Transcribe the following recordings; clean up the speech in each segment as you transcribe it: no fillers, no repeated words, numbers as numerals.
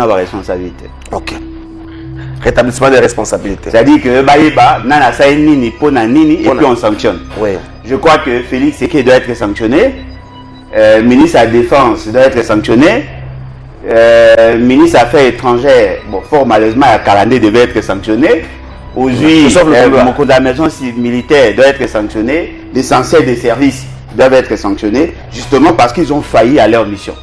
la responsabilité. Ok. Rétablissement des responsabilités. C'est-à-dire que Baïba, Nana Saïnini, Ponanini, et puis on sanctionne. Oui. Je crois que Félix Séké doit être sanctionné. Ministre de la Défense doit être sanctionné. Ministre des Affaires étrangères, bon, fort malheureusement, Kalandé devait être sanctionné. Aujourd'hui, mon de la maison militaire doit être sanctionné. L'essentiel des services doivent être sanctionnés, justement parce qu'ils ont failli à leur mission.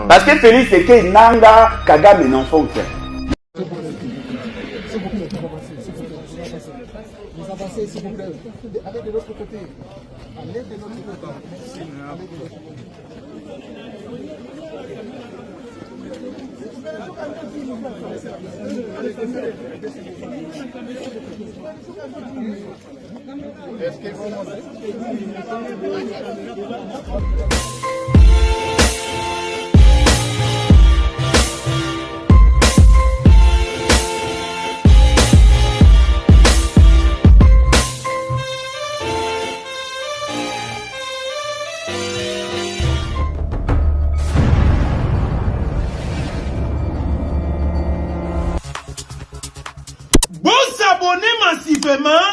Parce que Félix Séké Nanga Kagame non font que. S'il vous plaît, allez de l'autre côté. Allez de l'autre côté. Est-ce qu'il faut massivement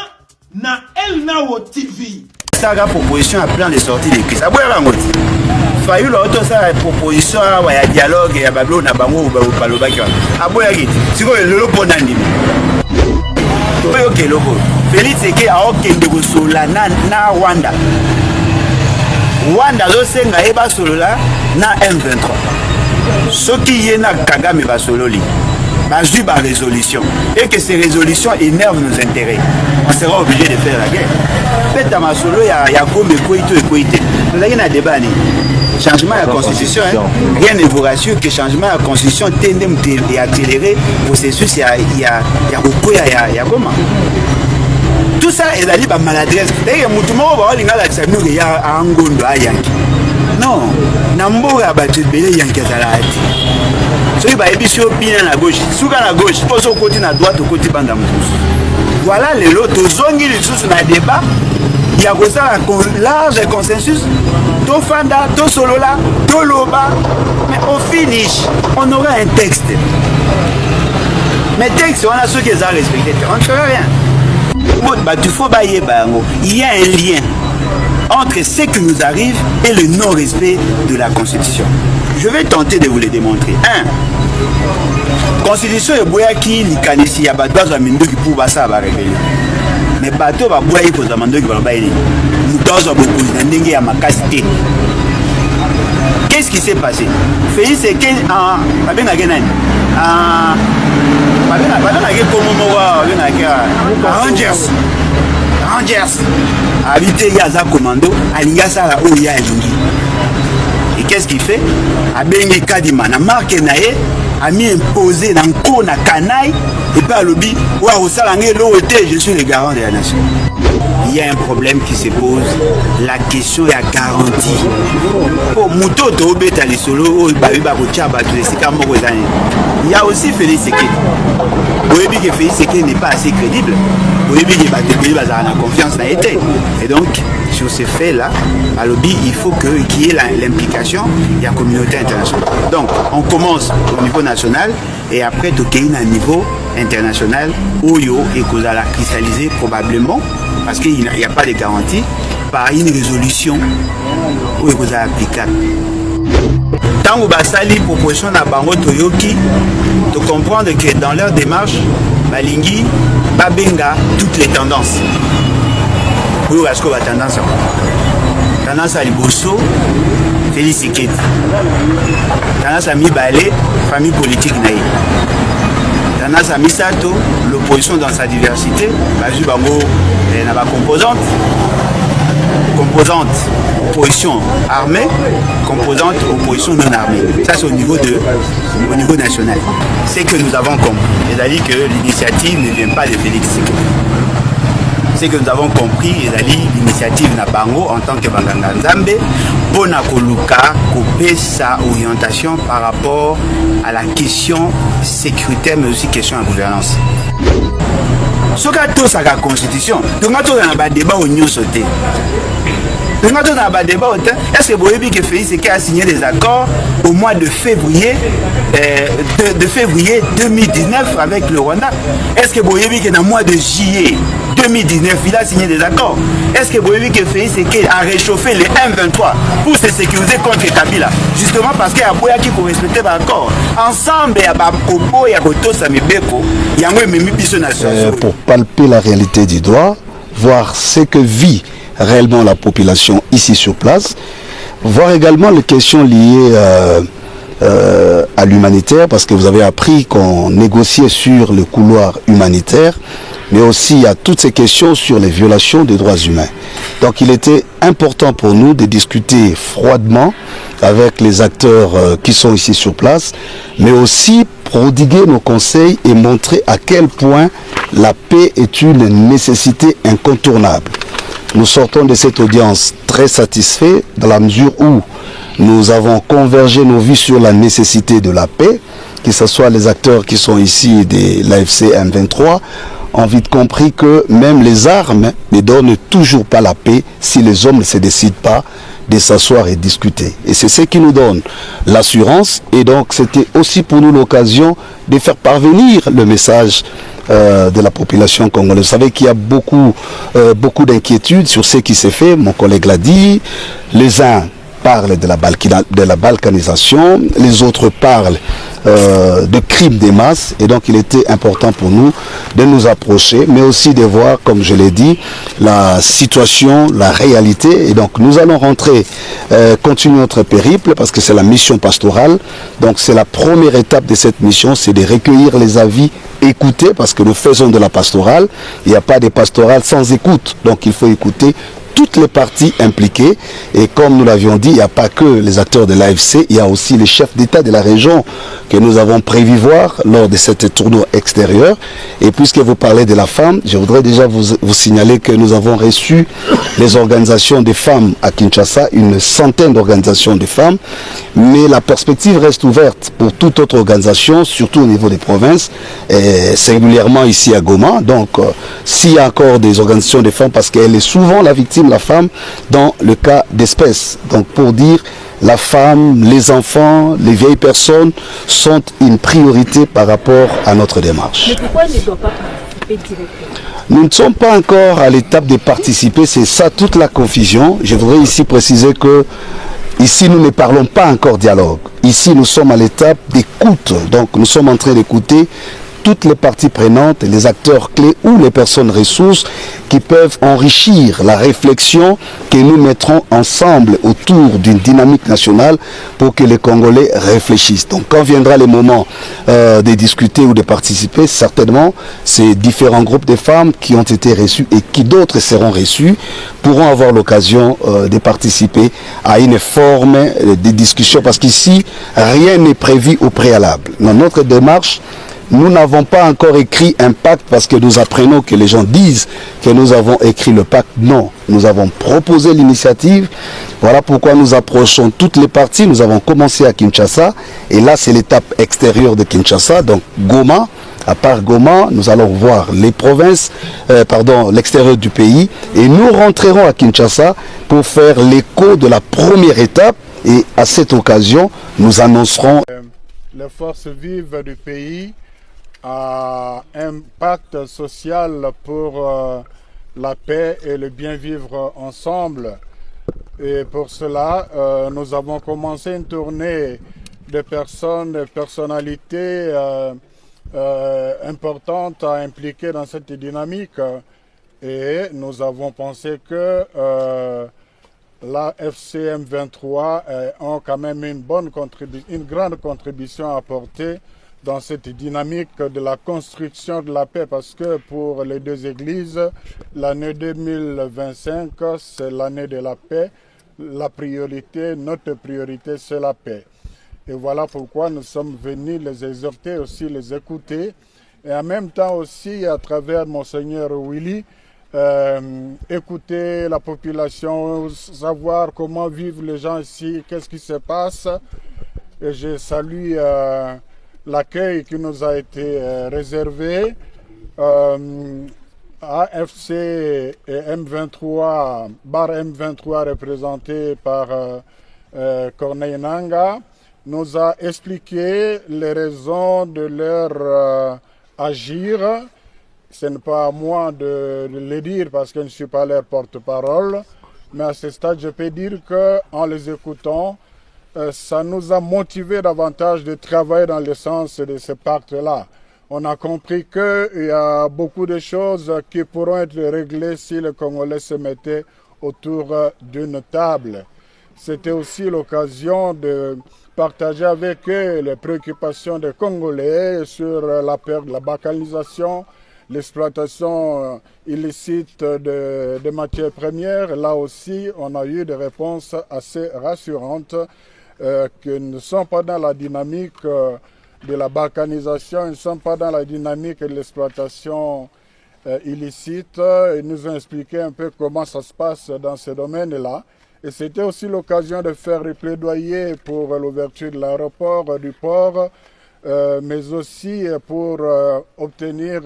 na El Nao TV. Ça a proposition à plan de sortie de crise. Aboya Rangot. Fayu l'auto ça proposition à dialogue et à Bablo na bango ou balobaki. Aboya git. Siko lelo bonandi. Ok logo. Félix Séké a okende ko sola na Rwanda. Rwanda zo senga eba solola na M23. Soki yena Kagame ba sololi. J'ai ma résolution et que ces résolutions énervent nos intérêts, on sera obligé de faire la guerre. Peut-être dans ma solo, il y a comme équité. Nous avons un débat. Changement de la constitution, rien ne vous rassure que changement de la constitution tend à accélérer le processus. Il y a comment. Tout ça est allé par maladresse. D'ailleurs, il y a un gondo à Yankee. Non, Nambo a battu le Yankee à la hâte. Soki ba ebiso bien à gauche, souka na gauche, pose au côté na droite au côté banda mususu. Voilà les lots tozongi lisusu na débat. Il y a un large consensus. To fanda, to solola, to loba. Mais au finish, on aura un texte. Mais texte, on a ceux qui les ont respectés. On ne fera rien. Il y a un lien entre ce qui nous arrive et le non-respect de la Constitution. Je vais tenter de vous le démontrer. 1. Constitution est boyaki likanisi ya bato za minduki pour basa ba rébellion. Mais bato ba boyaki ko za mandoki ba bayini. Mutozo beaucoup ndenge ya makasité. Qu'est-ce qui s'est passé? Félix Séké en babenga genani. Babenga ke komo wa Rangers. Habité Yaza Commando, Alingasa la Oya Elingi. Et qu'est-ce qu'il fait? Abengi Kadima, na marque nae, a mis imposé dans le na canaille, et pas lobby, ouah, au salangé, je suis le garant de la nation. Il y a un problème qui se pose, la question est à garantie. Pour Mouto, il y a aussi Félix Séké. Vous voyez que Félix Séké n'est pas assez crédible. Vous voyez que la confiance n'a été. Et donc, sur ces faits-là, à lobby, il faut qu'il y ait l'implication de la communauté internationale. Donc, on commence au niveau national et après, il y a un niveau international où il y a cristallisé probablement, parce qu'il n'y a pas de garantie, par une résolution où il y a applicable. Tant que Basali proposition à Bango Toyoki, de comprendre que dans leur démarche, Balingi, Babenga, toutes les tendances. Oui, parce que la tendance à Liboso, Félix Séké. Tendance à Mibale, famille politique naïe. Tendance à Misato, l'opposition dans sa diversité, Bazu Bango, il y a composante opposition armée, composante opposition non armée. Ça c'est au niveau national. C'est que nous avons compris. C'est-à-dire que l'initiative ne vient pas de Félix Séké. C'est que nous avons compris, l'initiative n'a pas en tant que Banganga Nzambe, pour Nakoluka, couper sa orientation par rapport à la question sécuritaire, mais aussi question de gouvernance. Ce qu'a tout ça la constitution, donc on a un débat au New Sauté. Est-ce que Boyebi que Félix Sekei a signé des accords au mois de février 2019 avec le Rwanda? Est-ce que Boyebi que dans le mois de juillet 2019 il a signé des accords? Est-ce que Boyebi que Félix Sekei a réchauffé les M23 pour se sécuriser contre Kabila? Justement parce qu'il y a Boya qui faut respecter l'accord. Ensemble, il y a Bakobo, il y a Goto Samibeko, il y a Mimi Bissonation. Pour palper la réalité du droit, voir ce que vit réellement la population ici sur place, voir également les questions liées à l'humanitaire, parce que vous avez appris qu'on négociait sur le couloir humanitaire, mais aussi il y a toutes ces questions sur les violations des droits humains. Donc il était important pour nous de discuter froidement avec les acteurs qui sont ici sur place, mais aussi prodiguer nos conseils et montrer à quel point la paix est une nécessité incontournable. Nous sortons de cette audience très satisfaits dans la mesure où nous avons convergé nos vues sur la nécessité de la paix, que ce soit les acteurs qui sont ici de l'AFC M23, ont vite compris que même les armes ne donnent toujours pas la paix si les hommes ne se décident pas de s'asseoir et discuter. Et c'est ce qui nous donne l'assurance. Et donc c'était aussi pour nous l'occasion de faire parvenir le message de la population congolaise. Vous savez qu'il y a beaucoup d'inquiétudes sur ce qui s'est fait. Mon collègue l'a dit. Les uns parlent de la balkanisation, les autres parlent de crimes des masses, et donc il était important pour nous de nous approcher, mais aussi de voir, comme je l'ai dit, la situation, la réalité. Et donc nous allons rentrer, continuer notre périple, parce que c'est la mission pastorale. Donc c'est la première étape de cette mission, c'est de recueillir les avis, écouter, parce que nous faisons de la pastorale. Il n'y a pas de pastorale sans écoute, donc il faut écouter toutes les parties impliquées. Et comme nous l'avions dit, il n'y a pas que les acteurs de l'AFC, il y a aussi les chefs d'État de la région que nous avons prévu voir lors de cette tournoi extérieure. Et puisque vous parlez de la femme, je voudrais déjà vous signaler que nous avons reçu les organisations des femmes à Kinshasa, une centaine d'organisations de femmes, mais la perspective reste ouverte pour toute autre organisation, surtout au niveau des provinces, et singulièrement ici à Goma. Donc s'il y a encore des organisations de femmes, parce qu'elle est souvent la victime, la femme, dans le cas d'espèce. Donc pour dire, la femme, les enfants, les vieilles personnes sont une priorité par rapport à notre démarche. Mais pourquoi elle ne doit pas participer directement? Nous ne sommes pas encore à l'étape de participer, c'est ça toute la confusion. Je voudrais ici préciser que ici nous ne parlons pas encore dialogue. Ici nous sommes à l'étape d'écoute, donc nous sommes en train d'écouter toutes les parties prenantes, les acteurs clés ou les personnes ressources qui peuvent enrichir la réflexion que nous mettrons ensemble autour d'une dynamique nationale pour que les Congolais réfléchissent. Donc quand viendra le moment de discuter ou de participer, certainement ces différents groupes de femmes qui ont été reçus et qui d'autres seront reçus pourront avoir l'occasion de participer à une forme de discussion, parce qu'ici rien n'est prévu au préalable. Dans notre démarche, nous n'avons pas encore écrit un pacte parce que nous apprenons que les gens disent que nous avons écrit le pacte. Non, nous avons proposé l'initiative. Voilà pourquoi nous approchons toutes les parties. Nous avons commencé à Kinshasa et là c'est l'étape extérieure de Kinshasa, donc Goma. À part Goma, nous allons voir les provinces, l'extérieur du pays, et nous rentrerons à Kinshasa pour faire l'écho de la première étape. Et à cette occasion, nous annoncerons les forces vives du pays à un pacte social pour la paix et le bien vivre ensemble. Et pour cela, nous avons commencé une tournée de personnes, de personnalités importantes à impliquer dans cette dynamique. Et nous avons pensé que la FCM 23 ont quand même une grande contribution à apporter dans cette dynamique de la construction de la paix, parce que pour les deux églises, l'année 2025, c'est l'année de la paix. La priorité, notre priorité, c'est la paix. Et voilà pourquoi nous sommes venus les exhorter, aussi les écouter, et en même temps aussi, à travers Monseigneur Willy, écouter la population, savoir comment vivent les gens ici, qu'est-ce qui se passe. Et je salue l'accueil qui nous a été réservé. AFC et M23, barre M23 représenté par Corneille Nangaa, nous a expliqué les raisons de leur agir. Ce n'est pas à moi de le dire parce que je ne suis pas leur porte-parole, mais à ce stade, je peux dire qu'en les écoutant, ça nous a motivé davantage de travailler dans le sens de ce pacte-là. On a compris qu'il y a beaucoup de choses qui pourront être réglées si les Congolais se mettaient autour d'une table. C'était aussi l'occasion de partager avec eux les préoccupations des Congolais sur la perte de la balkanisation, l'exploitation illicite de matières premières. Là aussi, on a eu des réponses assez rassurantes que nous ne sommes pas dans la dynamique de la balkanisation, ils ne sont pas dans la dynamique de l'exploitation illicite. Ils nous ont expliqué un peu comment ça se passe dans ce domaine-là. Et c'était aussi l'occasion de faire le plaidoyer pour l'ouverture de l'aéroport, du port, mais aussi pour obtenir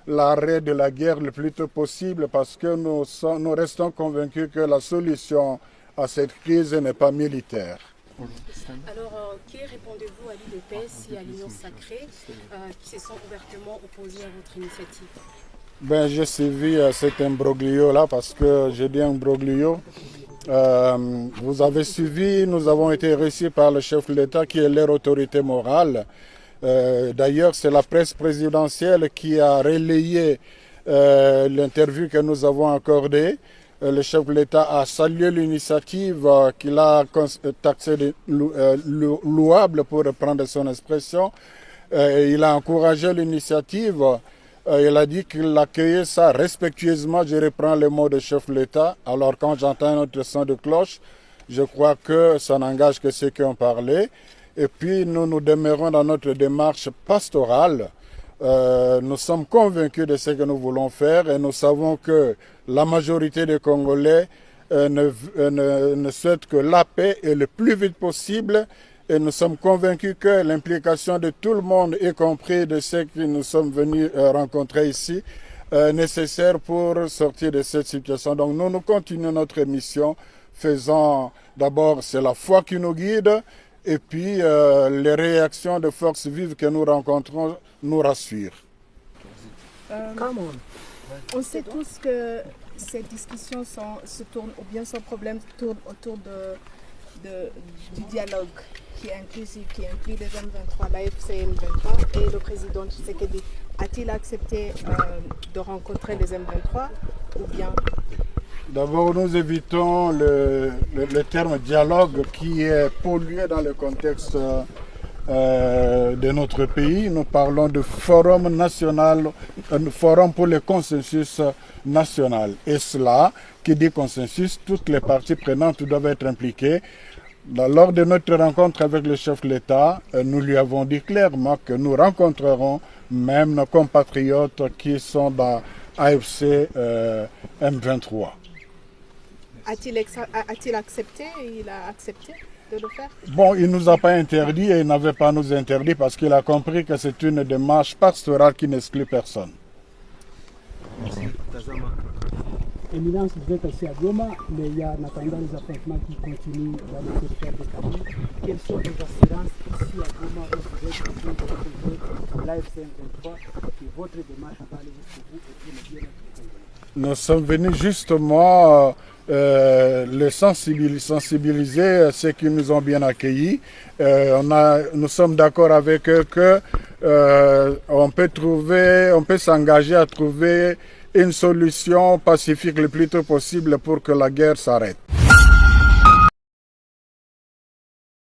l'arrêt de la guerre le plus tôt possible parce que nous restons convaincus que la solution à cette crise n'est pas militaire. Alors, que répondez-vous à l'UDPS et à l'Union Sacrée qui se sont ouvertement opposés à votre initiative? Ben, j'ai suivi cet imbroglio-là parce que j'ai dit imbroglio. Vous avez suivi, nous avons été reçus par le chef de l'État qui est leur autorité morale. D'ailleurs, c'est la presse présidentielle qui a relayé l'interview que nous avons accordée. Le chef de l'État a salué l'initiative qu'il a taxée de louable pour reprendre son expression. Il a encouragé l'initiative. Il a dit qu'il accueillait ça respectueusement. Je reprends les mots du chef de l'État. Alors quand j'entends notre son de cloche, je crois que ça n'engage que ceux qui ont parlé. Et puis nous nous demeurons dans notre démarche pastorale. Nous sommes convaincus de ce que nous voulons faire et nous savons que la majorité des Congolais ne souhaitent que la paix et le plus vite possible. Et nous sommes convaincus que l'implication de tout le monde, y compris de ceux que nous sommes venus rencontrer ici, est nécessaire pour sortir de cette situation. Donc nous continuons notre mission, faisant d'abord, c'est la foi qui nous guide, et puis les réactions de forces vives que nous rencontrons nous rassurent. On sait tous que ces discussions se tournent, ou bien ce problème tourne autour du dialogue qui est inclusif, qui inclut les M23, la FCM23 et le président Tshisekedi. A-t-il accepté de rencontrer les M23 ou bien? D'abord, nous évitons le terme dialogue qui est pollué dans le contexte de notre pays. Nous parlons de forum national, un forum pour le consensus national. Et cela, qui dit consensus, toutes les parties prenantes doivent être impliquées. Lors de notre rencontre avec le chef de l'État, nous lui avons dit clairement que nous rencontrerons même nos compatriotes qui sont dans AFC M23. A-t-il accepté? Il a accepté de le faire? Bon, il ne nous a pas interdit et il n'avait pas à nous interdire parce qu'il a compris que c'est une démarche pastorale qui n'exclut personne. Éminence, vous êtes aussi à Goma, mais il y a en attendant les affrontements qui continuent dans le secteur de Kabi. Quelles sont les assurances ici à Goma où vous êtes en train de retrouver l'AFC-M23 et votre démarche va aller jusqu'au bout et le bien-être du Congolais? Nous sommes venus justement les sensibiliser, ceux qui nous ont bien accueillis. Nous sommes d'accord avec eux que on peut s'engager à trouver une solution pacifique le plus tôt possible pour que la guerre s'arrête.